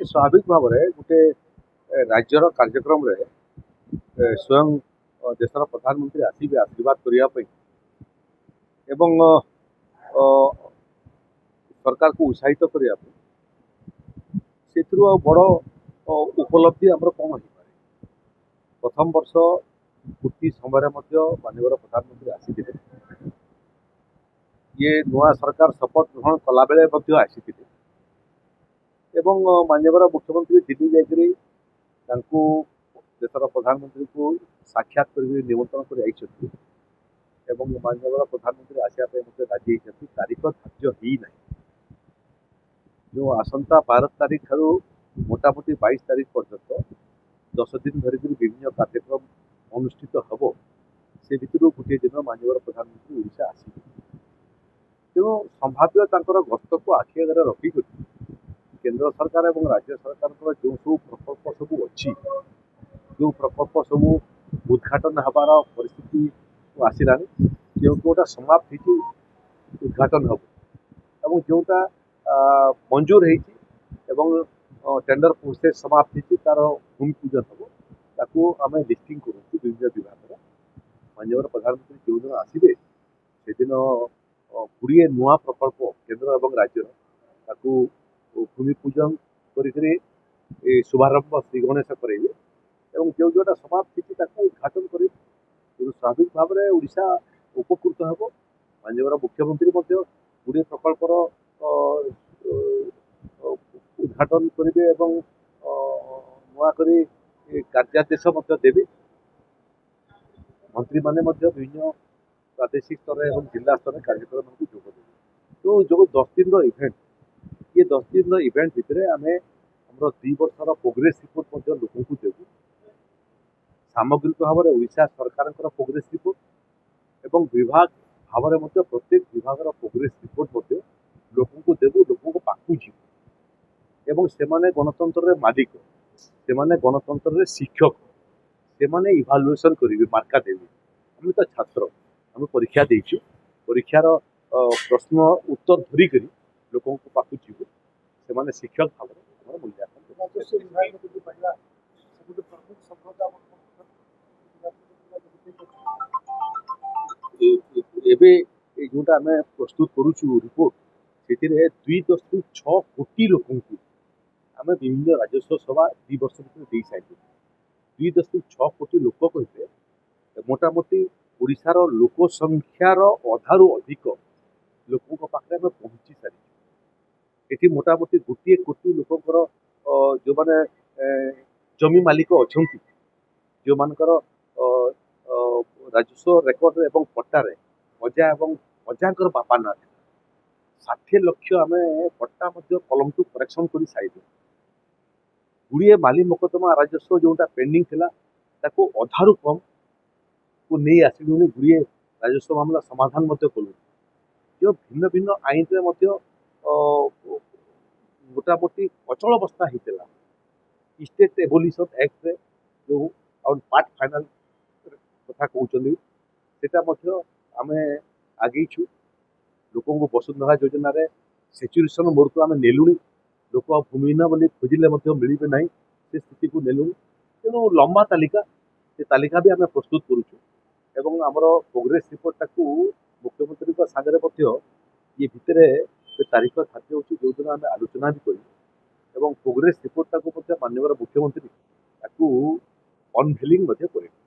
स्वाभाविक भाव में गोटे राज्यर कार्यक्रम स्वयं देशर प्रधानमंत्री आसवे आशीर्वाद करने एवं सरकार को उत्साहित करने से बड़ उपलब्धि आमर कौन हो पारे। प्रथम वर्ष पूर्ति समय माननीय प्रधानमंत्री आसी ये नुआ सरकार शपथ ग्रहण कला बेले आसी माननीय मुख्यमंत्री दिल्ली जाकरी देशर प्रधानमंत्री को साक्षात कर निमंत्रण कर माननीय प्रधानमंत्री आसपा राजी होती तारीख धार्य ही ना जो आसंता 12 तारीख ठारू मोटामोटी 22 तारीख पर्यंत 10 दिन धरिक विभिन्न कार्यक्रम अनुष्ठित हम से भितर गोटे दिन माननीय प्रधानमंत्री ओडिशा आसवे तेणु संभाव्य गस्त को आखि आगे रखिक केंद्र सरकार और राज्य सरकार जो सब प्रकल्प सब अच्छी जो प्रकल्प सब उद्घाटन हबार परिस्थिति आसला जोटा समाप्त हो उद्घाटन हम जोटा मंजूर हो टेंडर प्रोसेस समाप्त हो तार भूमि पूजन हम ताकू आम लिस्टिंग करूँ विभिन्न विभाग माननीय प्रधानमंत्री जो दिन आसवे से दिन 20 नुआ प्रकल्प केंद्र और राज्यर ताकू भूमि पूजन कर शुभारंभ श्री गणेश करेंगे और जो जोटा समाप्त हो उद्घाटन कर स्वाभाविक भाव में ओडिशा उपकृत हम माननीय मुख्यमंत्री गुड़े प्रकल्पर उद्घाटन करेंगे नुआ कार्यादेश देवे मंत्री माने विभिन्न प्रादेशिक स्तर और जिला स्तर कार्यक्रम को जोग देवे तो जो 10 दिन इवेंट ये 10 दिन इवेंट भितर आम 2 वर्षर प्रोग्रेस रिपोर्ट लोक को देवु सामग्रिक भाव में ओडिशा सरकार प्रोग्रेस रिपोर्ट एवं विभाग भाव में प्रत्येक विभाग प्रोग्रेस रिपोर्ट लोक को देवु लोक पाखु जीव एवं से गणतंत्र मालिक से गणतंत्र शिक्षक से इभालुएसन करेंगे मार्का देवी आम तो छात्र आम परीक्षा देचु परीक्षार प्रश्न उत्तर धरिक लोक पाखु जीव से शिक्षक भाव में मूल्यांकन जोटा आम प्रस्तुत करुचु रिपोर्ट से 2.6 कोटी लोक आम विभिन्न राजस्व सेवा 2 वर्ष भर सारी 2.6 कोटी लोक कहे मोटामोटी ओडिशार लोक संख्यार अधारू अधिक लोक पाखे आम पहुँची सारी ये मोटामोटी 1 कोटी लोकर जो मैंने जमी मालिक अच्छा जो मानकर राजस्व रेकर्ड एवं पट्टार अजा और अजांकर बापा ना 60 लक्ष आम पट्टा कलम टू करेक्शन कर सारी गुड़िए माली मोकदमा राजस्व जोटा पेंडिंग थिला ताको अधारू कम को नहीं आसिलु गुड़िए राजस्व मामला समाधान कलु जो भिन्न भिन्न आईन में मोटामोटी अचल अवस्था होता स्टेट एबोलिशन एक्ट जो पार्ट फाइनाल कथा कहते सेटा आम आगेचु लोक वसुंधरा योजना सेचुरेशन मोड को आम नेलु लोक भूमिहीन बोली खोजिले मिले ना से स्थिति को नेलु तेणु लंबा तालिका से तालिका भी आम प्रस्तुत करुचु आमर प्रोग्रेस रिपोर्ट टाकू मुख्यमंत्री सागर ये भितर से तारीख धार्य हो जो दिन आम आलोचना भी करूँ प्रोग्रेस रिपोर्ट टाकू माननीय मुख्यमंत्री अनभेलिंग करेंगे।